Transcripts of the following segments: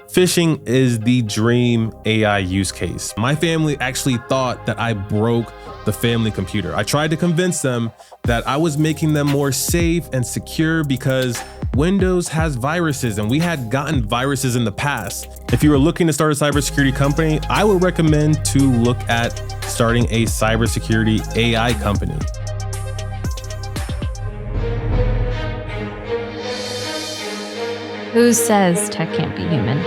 Phishing is the dream AI use case. My family actually thought that I broke the family computer. I tried to convince them that I was making them more safe and secure because Windows has viruses and we had gotten viruses in the past. If you were looking to start a cybersecurity company, I would recommend to look at starting a cybersecurity AI company. Who says tech can't be human?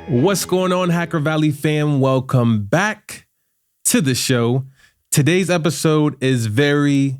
What's going on, Hacker Valley fam? Welcome back to the show. Today's episode is very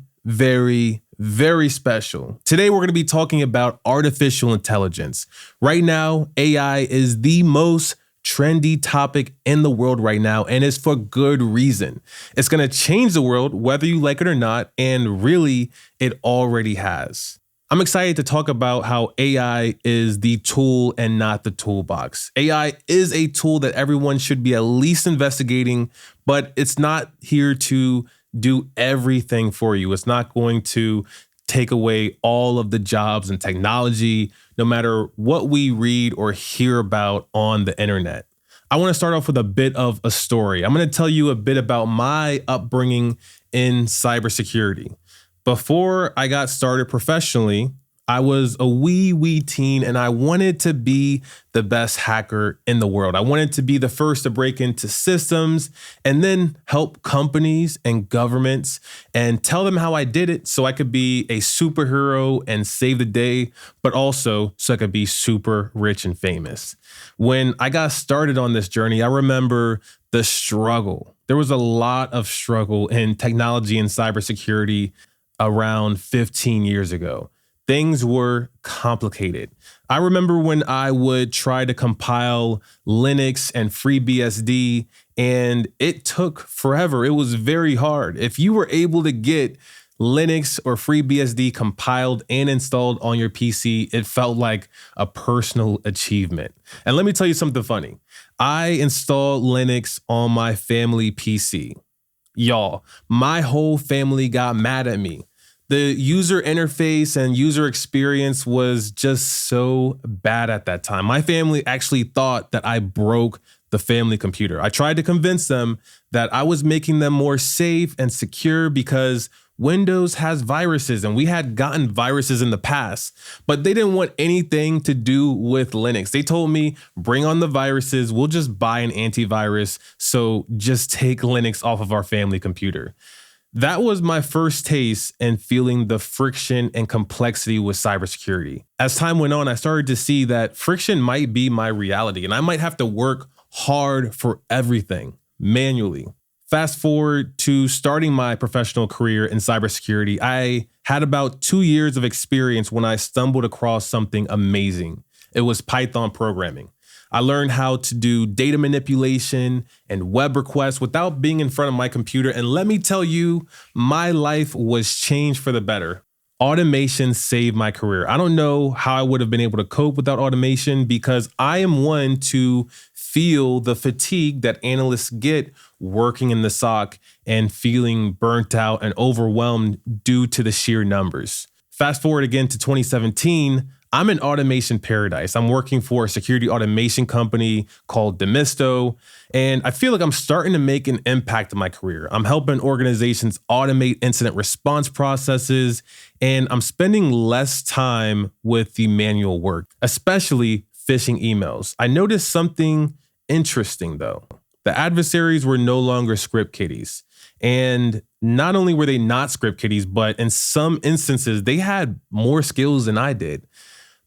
special. Today, we're going to be talking about artificial intelligence. Right now, AI is the most trendy topic in the world right now, and it's for good reason. It's going to change the world, whether you like it or not, and really, it already has. I'm excited to talk about how AI is the tool and not the toolbox. AI is a tool that everyone should be at least investigating, but it's not here to do everything for you. It's not going to take away all of the jobs and technology, no matter what we read or hear about on the internet. I want to start off with a bit of a story. I'm going to tell you a bit about my upbringing in cybersecurity. Before I got started professionally, I was a wee teen and I wanted to be the best hacker in the world. I wanted to be the first to break into systems and then help companies and governments and tell them how I did it so I could be a superhero and save the day, but also so I could be super rich and famous. When I got started on this journey, I remember the struggle. There was a lot of struggle in technology and cybersecurity around 15 years ago. Things were complicated. I remember when I would try to compile Linux and FreeBSD, and it took forever. It was very hard. If you were able to get Linux or FreeBSD compiled and installed on your PC, it felt like a personal achievement. And let me tell you something funny. I installed Linux on my family PC. Y'all, my whole family got mad at me. The user interface and user experience was just so bad at that time. My family actually thought that I broke the family computer. I tried to convince them that I was making them more safe and secure because Windows has viruses and we had gotten viruses in the past, but they didn't want anything to do with Linux. They told me, bring on the viruses, we'll just buy an antivirus, so just take Linux off of our family computer. That was my first taste in feeling the friction and complexity with cybersecurity. As time went on, I started to see that friction might be my reality and I might have to work hard for everything manually. Fast forward to starting my professional career in cybersecurity, I had about 2 years of experience when I stumbled across something amazing. It was Python programming. I learned how to do data manipulation and web requests without being in front of my computer. And let me tell you, my life was changed for the better. Automation saved my career. I don't know how I would have been able to cope without automation because I am one to feel the fatigue that analysts get working in the SOC and feeling burnt out and overwhelmed due to the sheer numbers. Fast forward again to 2017, I'm in automation paradise. I'm working for a security automation company called Demisto, and I feel like I'm starting to make an impact in my career. I'm helping organizations automate incident response processes, and I'm spending less time with the manual work, especially phishing emails. I noticed something interesting though. The adversaries were no longer script kiddies. And not only were they not script kiddies, but in some instances, they had more skills than I did.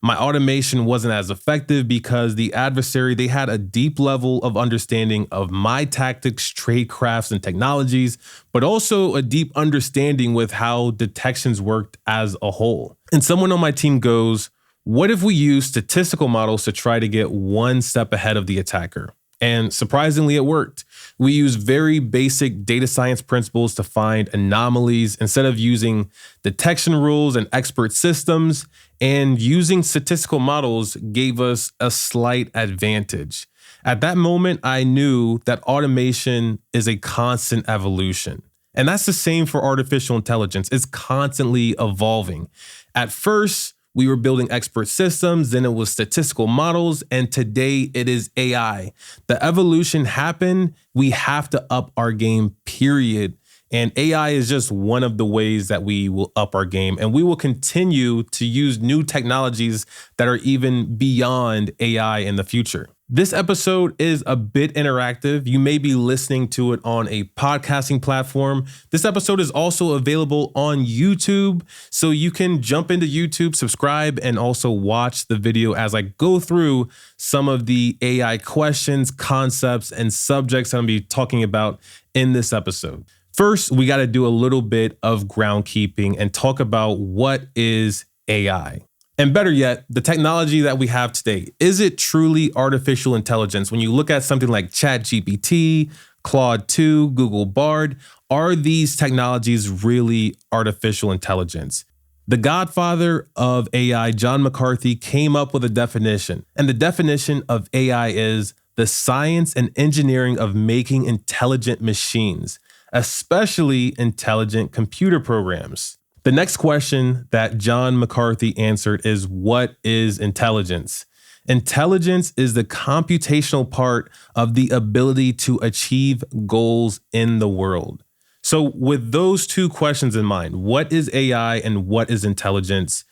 My automation wasn't as effective because the adversary, they had a deep level of understanding of my tactics, trade crafts, and technologies, but also a deep understanding with how detections worked as a whole. And someone on my team goes, what if we use statistical models to try to get one step ahead of the attacker? And surprisingly, it worked. We use very basic data science principles to find anomalies instead of using detection rules and expert systems, and using statistical models gave us a slight advantage. At that moment, I knew that automation is a constant evolution. And that's the same for artificial intelligence. It's constantly evolving. At first, we were building expert systems, then it was statistical models, and today it is AI. The evolution happened. We have to up our game, period. And AI is just one of the ways that we will up our game. And we will continue to use new technologies that are even beyond AI in the future. This episode is a bit interactive. You may be listening to it on a podcasting platform. This episode is also available on YouTube, so you can jump into YouTube, subscribe, and also watch the video as I go through some of the AI questions, concepts, and subjects I'm going to be talking about in this episode. First, we got to do a little bit of groundkeeping and talk about what is AI. And better yet, the technology that we have today, is it truly artificial intelligence? When you look at something like ChatGPT, Claude 2, Google Bard, are these technologies really artificial intelligence? The godfather of AI, John McCarthy, came up with a definition. And the definition of AI is the science and engineering of making intelligent machines, especially intelligent computer programs. The next question that John McCarthy answered is, what is intelligence? Intelligence is the computational part of the ability to achieve goals in the world. So with those two questions in mind, what is AI and what is intelligence?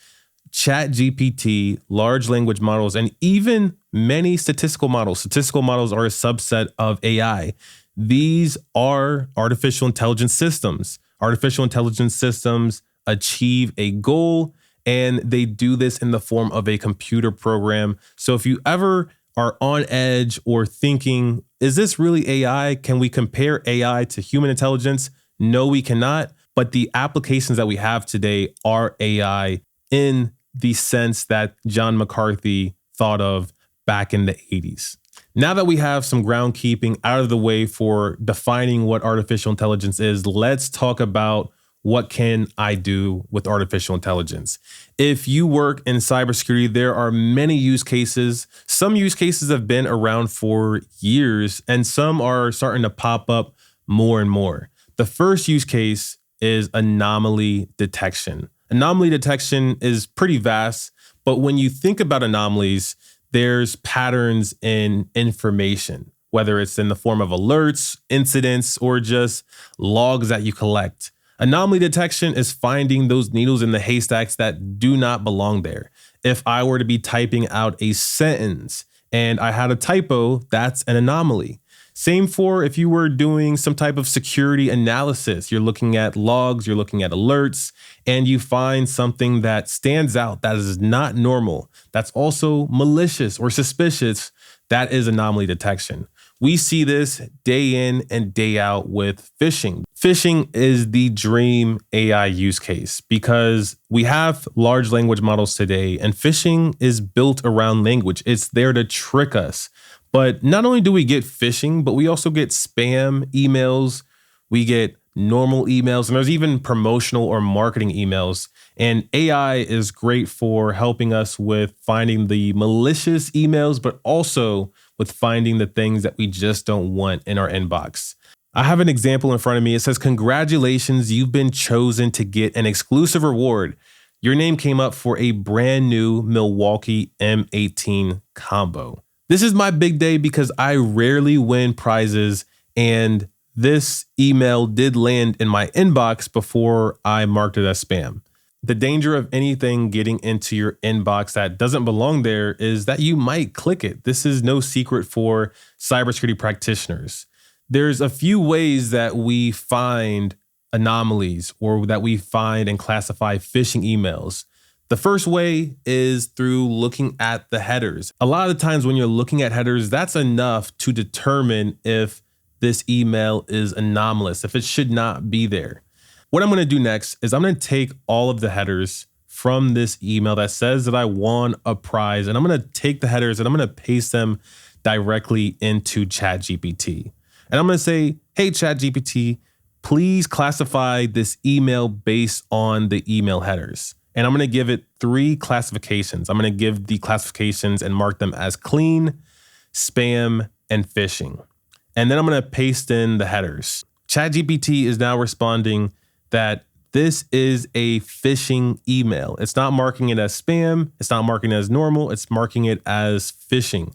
ChatGPT, large language models, and even many statistical models are a subset of AI. These are artificial intelligence systems. Artificial intelligence systems achieve a goal, and they do this in the form of a computer program. So if you ever are on edge or thinking, is this really AI? Can we compare AI to human intelligence? No, we cannot. But the applications that we have today are AI in the sense that John McCarthy thought of back in the 80s. Now that we have some groundkeeping out of the way for defining what artificial intelligence is, let's talk about what can I do with artificial intelligence? If you work in cybersecurity, there are many use cases. Some use cases have been around for years, and some are starting to pop up more and more. The first use case is anomaly detection. Anomaly detection is pretty vast, but when you think about anomalies, there's patterns in information, whether it's in the form of alerts, incidents, or just logs that you collect. Anomaly detection is finding those needles in the haystacks that do not belong there. If I were to be typing out a sentence and I had a typo, that's an anomaly. Same for if you were doing some type of security analysis. You're looking at logs, you're looking at alerts, and you find something that stands out that is not normal, that's also malicious or suspicious. That is anomaly detection. We see this day in and day out with phishing. Phishing is the dream AI use case because we have large language models today, and phishing is built around language. It's there to trick us. But not only do we get phishing, but we also get spam emails, we get normal emails, and there's even promotional or marketing emails. And AI is great for helping us with finding the malicious emails, but also with finding the things that we just don't want in our inbox. I have an example in front of me. It says, congratulations, you've been chosen to get an exclusive reward. Your name came up for a brand new Milwaukee M18 combo. This is my big day because I rarely win prizes, and this email did land in my inbox before I marked it as spam. The danger of anything getting into your inbox that doesn't belong there is that you might click it. This is no secret for cybersecurity practitioners. There's a few ways that we find anomalies or that we find and classify phishing emails. The first way is through looking at the headers. A lot of the times when you're looking at headers, that's enough to determine if this email is anomalous, if it should not be there. What I'm going to do next is I'm going to take all of the headers from this email that says that I won a prize, and I'm going to take the headers and I'm going to paste them directly into ChatGPT. And I'm going to say, hey, ChatGPT, please classify this email based on the email headers. And I'm going to give it 3 classifications. I'm going to give the classifications and mark them as clean, spam, and phishing. And then I'm going to paste in the headers. ChatGPT is now responding that this is a phishing email. It's not marking it as spam. It's not marking it as normal. It's marking it as phishing.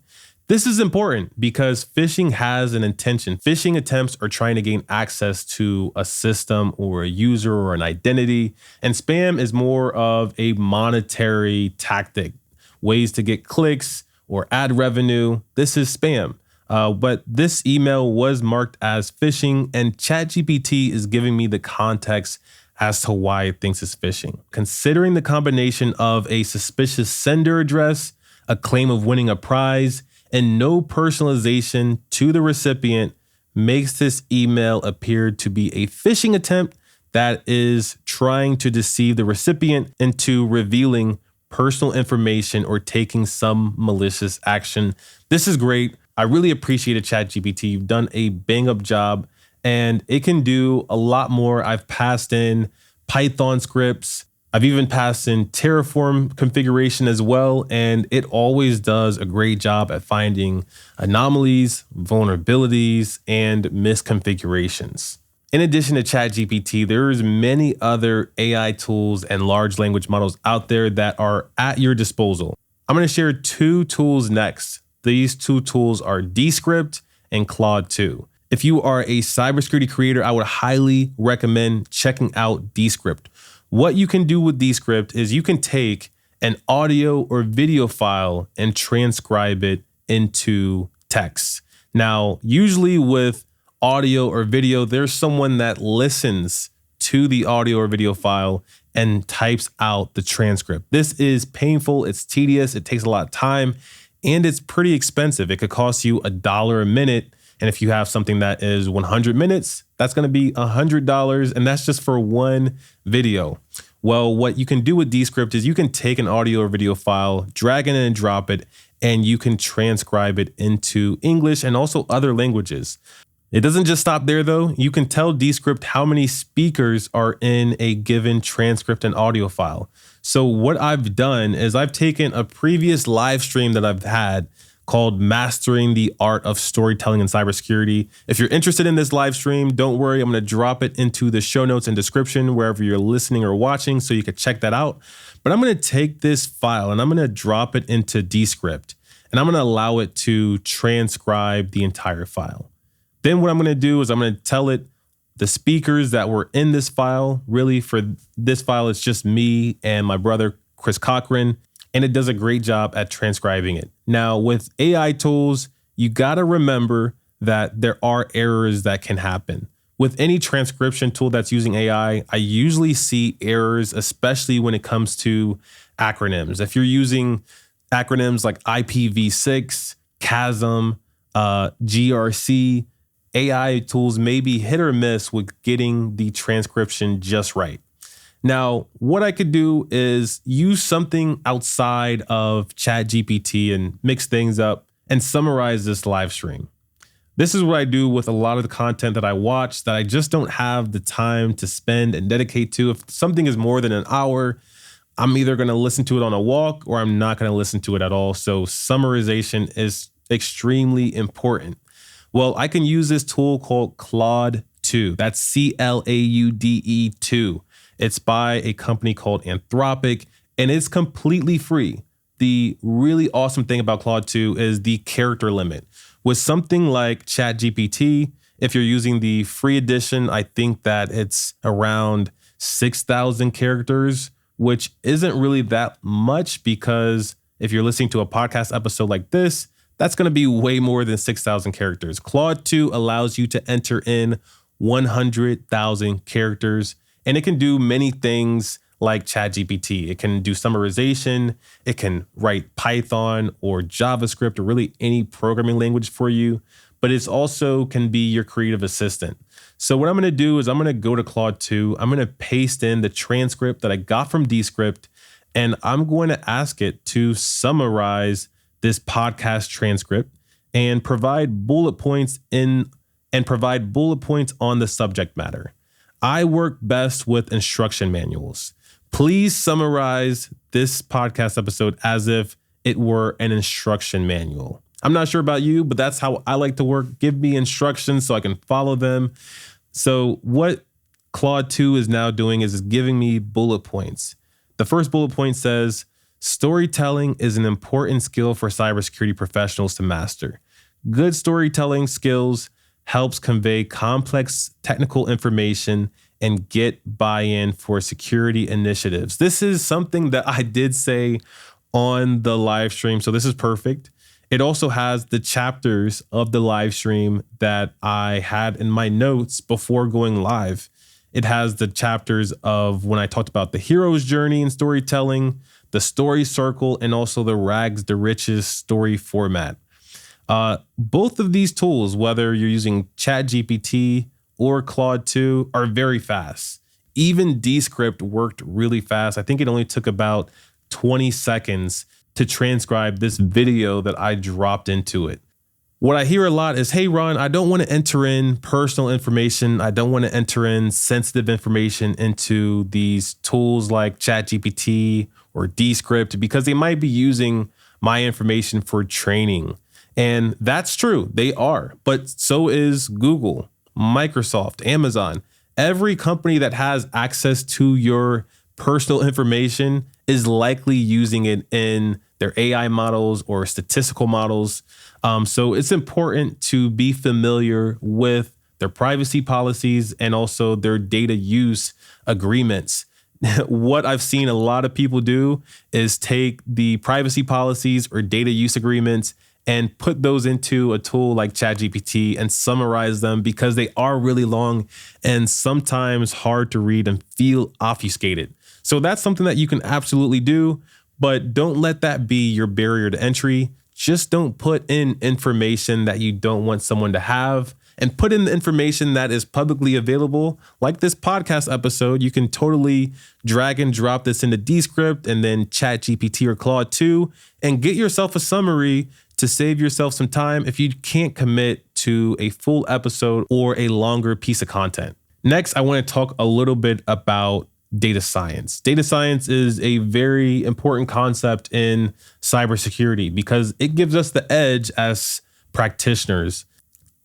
This is important because phishing has an intention. Phishing attempts are trying to gain access to a system or a user or an identity. And spam is more of a monetary tactic, ways to get clicks or ad revenue. This is spam. But this email was marked as phishing, and ChatGPT is giving me the context as to why it thinks it's phishing. Considering the combination of a suspicious sender address, a claim of winning a prize, and no personalization to the recipient makes this email appear to be a phishing attempt that is trying to deceive the recipient into revealing personal information or taking some malicious action. This is great. I really appreciate ChatGPT. You've done a bang up job and it can do a lot more. I've passed in Python scripts. I've even passed in Terraform configuration as well, and it always does a great job at finding anomalies, vulnerabilities, and misconfigurations. In addition to ChatGPT, there's many other AI tools and large language models out there that are at your disposal. I'm going to share 2 tools next. These 2 tools are Descript and Claude 2. If you are a cybersecurity creator, I would highly recommend checking out Descript. What you can do with Descript is you can take an audio or video file and transcribe it into text. Now, usually with audio or video, there's someone that listens to the audio or video file and types out the transcript. This is painful, it's tedious, it takes a lot of time, and it's pretty expensive. It could cost you $1 a minute. And if you have something that is 100 minutes, that's going to be $100. And that's just for one video. Well, what you can do with Descript is you can take an audio or video file, drag it in and drop it, and you can transcribe it into English and also other languages. It doesn't just stop there though. You can tell Descript how many speakers are in a given transcript and audio file. So what I've done is I've taken a previous live stream that I've had called Mastering the Art of Storytelling in Cybersecurity. If you're interested in this live stream, don't worry. I'm going to drop it into the show notes and description wherever you're listening or watching so you can check that out. But I'm going to take this file and I'm going to drop it into Descript and I'm going to allow it to transcribe the entire file. Then what I'm going to do is I'm going to tell it the speakers that were in this file. Really, for this file, it's just me and my brother, Chris Cochran. And it does a great job at transcribing it. Now, with AI tools, you got to remember that there are errors that can happen. With any transcription tool that's using AI, I usually see errors, especially when it comes to acronyms. If you're using acronyms like IPv6, CHASM, GRC, AI tools may be hit or miss with getting the transcription just right. Now, what I could do is use something outside of ChatGPT and mix things up and summarize this live stream. This is what I do with a lot of the content that I watch that I just don't have the time to spend and dedicate to. If something is more than an hour, I'm either going to listen to it on a walk or I'm not going to listen to it at all. So summarization is extremely important. Well, I can use this tool called Claude 2. That's CLAUDE 2. It's by a company called Anthropic, and it's completely free. The really awesome thing about Claude 2 is the character limit. With something like ChatGPT, if you're using the free edition, I think that it's around 6,000 characters, which isn't really that much because if you're listening to a podcast episode like this, that's going to be way more than 6,000 characters. Claude 2 allows you to enter in 100,000 characters. And it can do many things like ChatGPT. It can do summarization. It can write Python or JavaScript or really any programming language for you. But it's also can be your creative assistant. So what I'm going to do is I'm going to go to Claude 2. I'm going to paste in the transcript that I got from Descript. And I'm going to ask it to summarize this podcast transcript and provide bullet points on the subject matter. I work best with instruction manuals. Please summarize this podcast episode as if it were an instruction manual. I'm not sure about you, but that's how I like to work. Give me instructions so I can follow them. So what Claude 2 is now doing is giving me bullet points. The first bullet point says, storytelling is an important skill for cybersecurity professionals to master. Good storytelling skills helps convey complex technical information and get buy-in for security initiatives. This is something that I did say on the live stream, so this is perfect. It also has the chapters of the live stream that I had in my notes before going live. It has the chapters of when I talked about the hero's journey in storytelling, the story circle, and also the rags to riches story format. Both of these tools, whether you're using ChatGPT or Claude 2, are very fast. Even Descript worked really fast. I think it only took about 20 seconds to transcribe this video that I dropped into it. What I hear a lot is, hey, Ron, I don't want to enter in personal information. I don't want to enter in sensitive information into these tools like ChatGPT or Descript because they might be using my information for training. And that's true. They are. But so is Google, Microsoft, Amazon. Every company that has access to your personal information is likely using it in their AI models or statistical models. So it's important to be familiar with their privacy policies and also their data use agreements. What I've seen a lot of people do is take the privacy policies or data use agreements and put those into a tool like ChatGPT and summarize them because they are really long and sometimes hard to read and feel obfuscated. So that's something that you can absolutely do, but don't let that be your barrier to entry. Just don't put in information that you don't want someone to have, and put in the information that is publicly available. Like this podcast episode, you can totally drag and drop this into Descript and then ChatGPT or Claude 2 and get yourself a summary to save yourself some time if you can't commit to a full episode or a longer piece of content. Next, I want to talk a little bit about data science. Data science is a very important concept in cybersecurity because it gives us the edge as practitioners.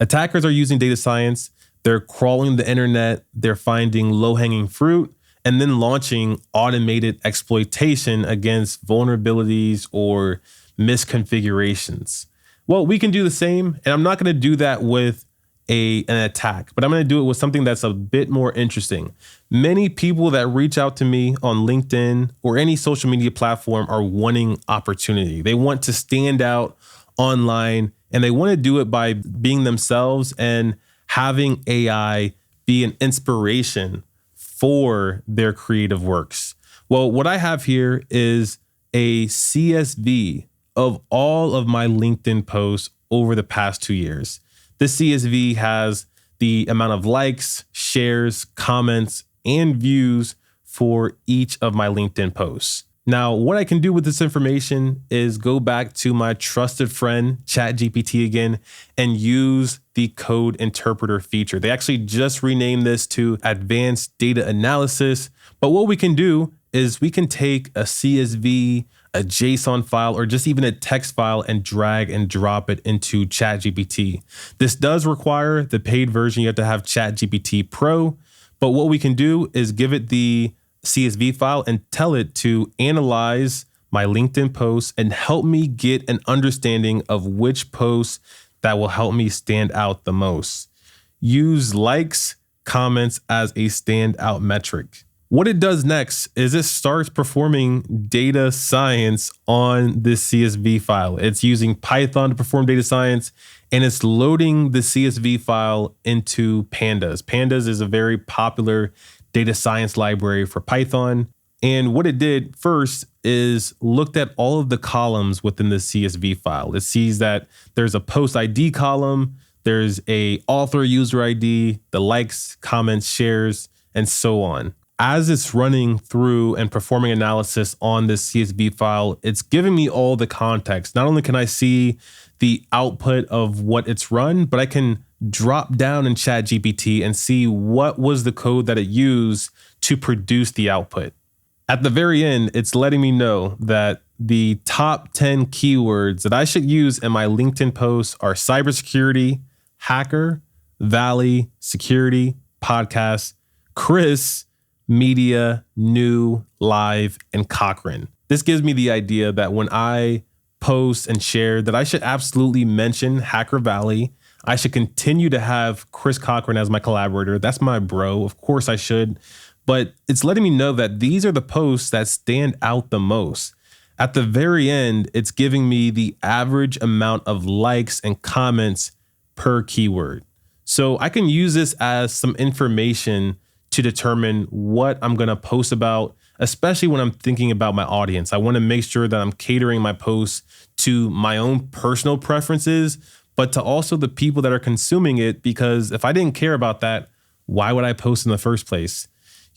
Attackers are using data science. They're crawling the internet. They're finding low-hanging fruit and then launching automated exploitation against vulnerabilities or misconfigurations. Well, we can do the same, and I'm not going to do that with an attack, but I'm going to do it with something that's a bit more interesting. Many people that reach out to me on LinkedIn or any social media platform are wanting opportunity. They want to stand out online, and they want to do it by being themselves and having AI be an inspiration for their creative works. Well, what I have here is a CSV of all of my LinkedIn posts over the past 2 years. This CSV has the amount of likes, shares, comments, and views for each of my LinkedIn posts. Now, what I can do with this information is go back to my trusted friend, ChatGPT again, and use the code interpreter feature. They actually just renamed this to advanced data analysis. But what we can do is we can take a CSV, a JSON file, or just even a text file and drag and drop it into ChatGPT. This does require the paid version. You have to have ChatGPT Pro. But what we can do is give it the CSV file and tell it to analyze my LinkedIn posts and help me get an understanding of which posts that will help me stand out the most. Use likes, comments as a standout metric. What it does next is it starts performing data science on this CSV file. It's using Python to perform data science, and it's loading the CSV file into Pandas. Pandas is a very popular data science library for Python. And what it did first is looked at all of the columns within the CSV file. It sees that there's a post ID column, there's a author user ID, the likes, comments, shares, and so on. as it's running through and performing analysis on this CSV file, it's giving me all the context. Not only can I see the output of what it's run, but I can drop down in ChatGPT and see what was the code that it used to produce the output. At the very end, it's letting me know that the top 10 keywords that I should use in my LinkedIn posts are cybersecurity, hacker, Valley, security, podcast, Chris, media, new, live, and Cochrane. This gives me the idea that when I post and share that I should absolutely mention Hacker Valley. I should continue to have Chris Cochrane as my collaborator. That's my bro. Of course I should. But it's letting me know that these are the posts that stand out the most. At the very end, it's giving me the average amount of likes and comments per keyword. So I can use this as some information to determine what I'm going to post about, especially when I'm thinking about my audience. I want to make sure that I'm catering my posts to my own personal preferences, but to also the people that are consuming it, because if I didn't care about that, why would I post in the first place?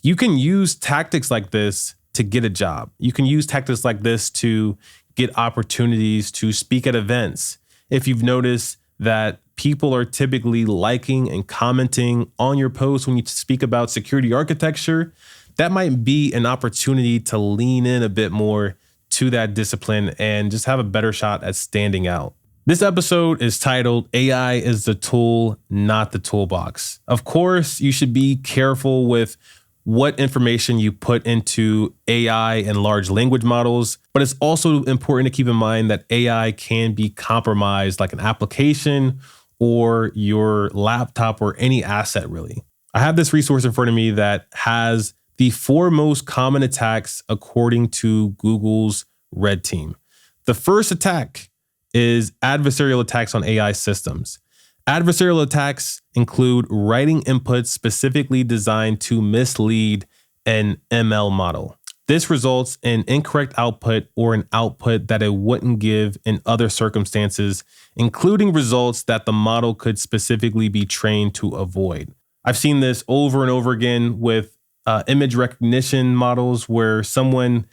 You can use tactics like this to get a job. You can use tactics like this to get opportunities to speak at events. If you've noticed that people are typically liking and commenting on your posts when you speak about security architecture, that might be an opportunity to lean in a bit more to that discipline and just have a better shot at standing out. This episode is titled AI is the tool, not the toolbox. Of course, you should be careful with what information you put into AI and large language models, but it's also important to keep in mind that AI can be compromised, like an application or your laptop or any asset really. I have this resource in front of me that has the 4 most common attacks according to Google's Red Team. The first attack is adversarial attacks on AI systems. Adversarial attacks include writing inputs specifically designed to mislead an ML model. This results in incorrect output or an output that it wouldn't give in other circumstances, including results that the model could specifically be trained to avoid. I've seen this over and over again with image recognition models where someone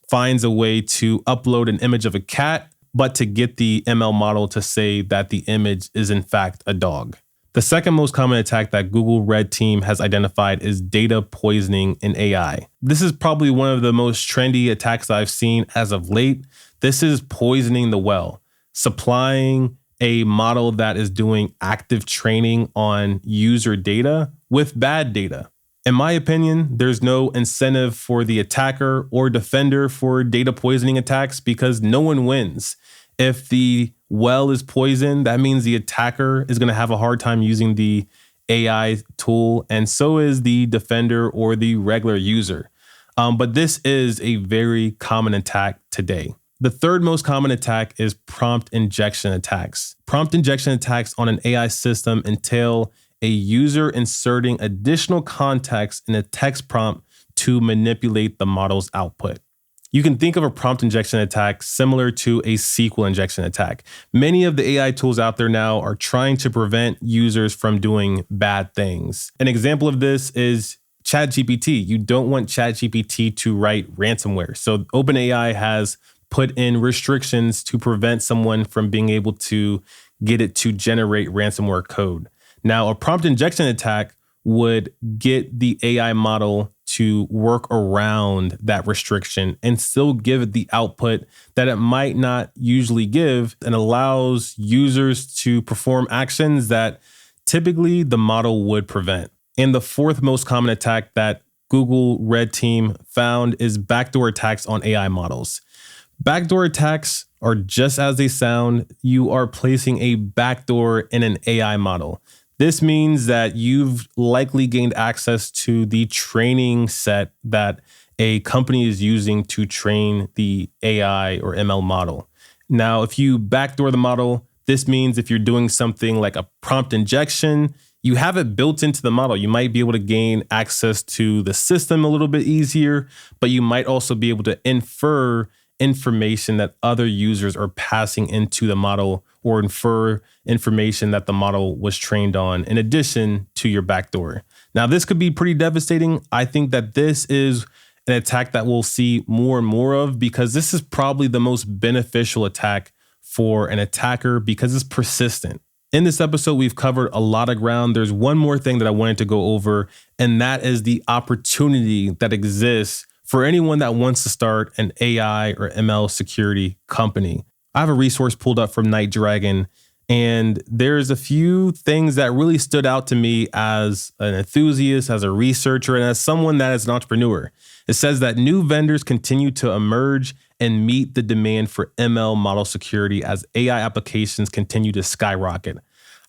finds a way to upload an image of a cat, but to get the ML model to say that the image is in fact a dog. The second most common attack that Google Red Team has identified is data poisoning in AI. This is probably one of the most trendy attacks I've seen as of late. This is poisoning the well, supplying a model that is doing active training on user data with bad data. In my opinion, there's no incentive for the attacker or defender for data poisoning attacks because no one wins. If the well is poisoned, that means the attacker is going to have a hard time using the AI tool, and so is the defender or the regular user. But this is a very common attack today. The third most common attack is prompt injection attacks. Prompt injection attacks on an AI system entail a user inserting additional context in a text prompt to manipulate the model's output. You can think of a prompt injection attack similar to a SQL injection attack. Many of the AI tools out there now are trying to prevent users from doing bad things. An example of this is ChatGPT. You don't want ChatGPT to write ransomware. So OpenAI has put in restrictions to prevent someone from being able to get it to generate ransomware code. Now, a prompt injection attack would get the AI model to work around that restriction and still give it the output that it might not usually give, and allows users to perform actions that typically the model would prevent. And the fourth most common attack that Google Red Team found is backdoor attacks on AI models. Backdoor attacks are just as they sound. You are placing a backdoor in an AI model. This means that you've likely gained access to the training set that a company is using to train the AI or ML model. Now, if you backdoor the model, this means if you're doing something like a prompt injection, you have it built into the model. You might be able to gain access to the system a little bit easier, but you might also be able to infer information that other users are passing into the model, or infer information that the model was trained on in addition to your backdoor. Now, this could be pretty devastating. I think that this is an attack that we'll see more and more of because this is probably the most beneficial attack for an attacker because it's persistent. In this episode, we've covered a lot of ground. There's one more thing that I wanted to go over, and that is the opportunity that exists for anyone that wants to start an AI or ML security company. I have a resource pulled up from Night Dragon, and there's a few things that really stood out to me as an enthusiast, as a researcher, and as someone that is an entrepreneur. It says that new vendors continue to emerge and meet the demand for ML model security as AI applications continue to skyrocket,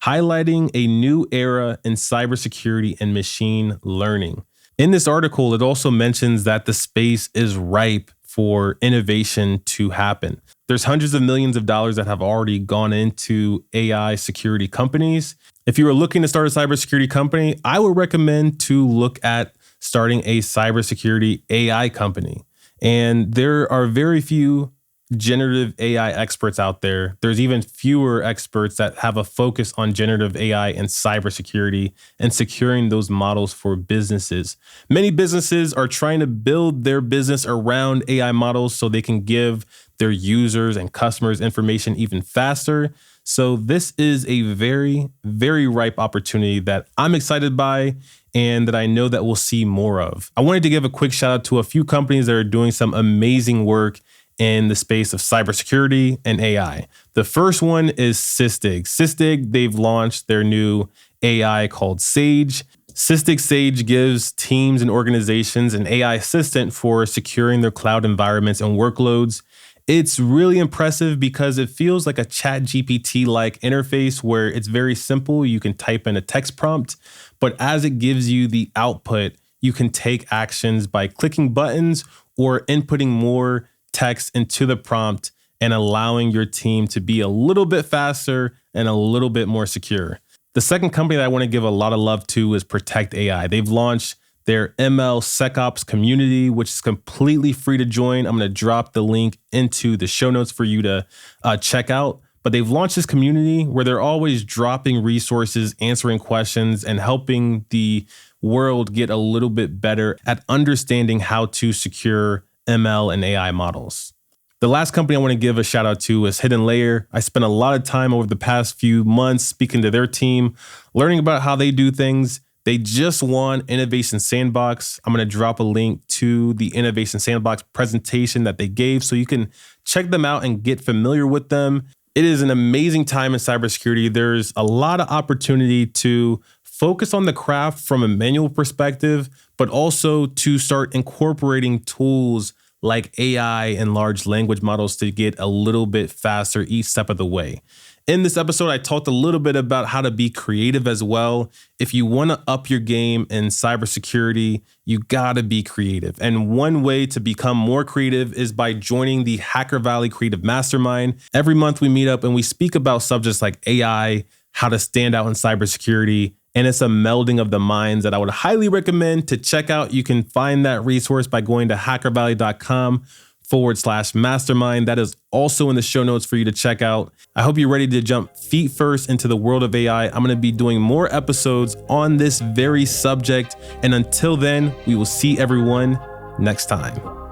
highlighting a new era in cybersecurity and machine learning. In this article, it also mentions that the space is ripe for innovation to happen. There's hundreds of millions of dollars that have already gone into AI security companies. If you are looking to start a cybersecurity company, I would recommend to look at starting a cybersecurity AI company. And there are very few generative AI experts out there. There's even fewer experts that have a focus on generative AI and cybersecurity and securing those models for businesses. Many businesses are trying to build their business around AI models so they can give their users and customers information even faster. So this is a very, very ripe opportunity that I'm excited by and that I know that we'll see more of. I wanted to give a quick shout out to a few companies that are doing some amazing work in the space of cybersecurity and AI. The first one is Sysdig. Sysdig, they've launched their new AI called Sage. Sysdig Sage gives teams and organizations an AI assistant for securing their cloud environments and workloads. It's really impressive because it feels like a ChatGPT-like interface where it's very simple. You can type in a text prompt, but as it gives you the output, you can take actions by clicking buttons or inputting more text into the prompt and allowing your team to be a little bit faster and a little bit more secure. The second company that I want to give a lot of love to is Protect AI. They've launched their ML SecOps community, which is completely free to join. I'm going to drop the link into the show notes for you to check out. But they've launched this community where they're always dropping resources, answering questions, and helping the world get a little bit better at understanding how to secure ML and AI models. The last company I want to give a shout out to is Hidden Layer. I spent a lot of time over the past few months speaking to their team, learning about how they do things. They just won Innovation Sandbox. I'm going to drop a link to the Innovation Sandbox presentation that they gave so you can check them out and get familiar with them. It is an amazing time in cybersecurity. There's a lot of opportunity to focus on the craft from a manual perspective, but also to start incorporating tools like AI and large language models to get a little bit faster each step of the way. In this episode, I talked a little bit about how to be creative as well. If you want to up your game in cybersecurity, you got to be creative. And one way to become more creative is by joining the Hacker Valley Creative Mastermind. Every month we meet up and we speak about subjects like AI, how to stand out in cybersecurity, and it's a melding of the minds that I would highly recommend to check out. You can find that resource by going to hackervalley.com/mastermind. That is also in the show notes for you to check out. I hope you're ready to jump feet first into the world of AI. I'm going to be doing more episodes on this very subject. And until then, we will see everyone next time.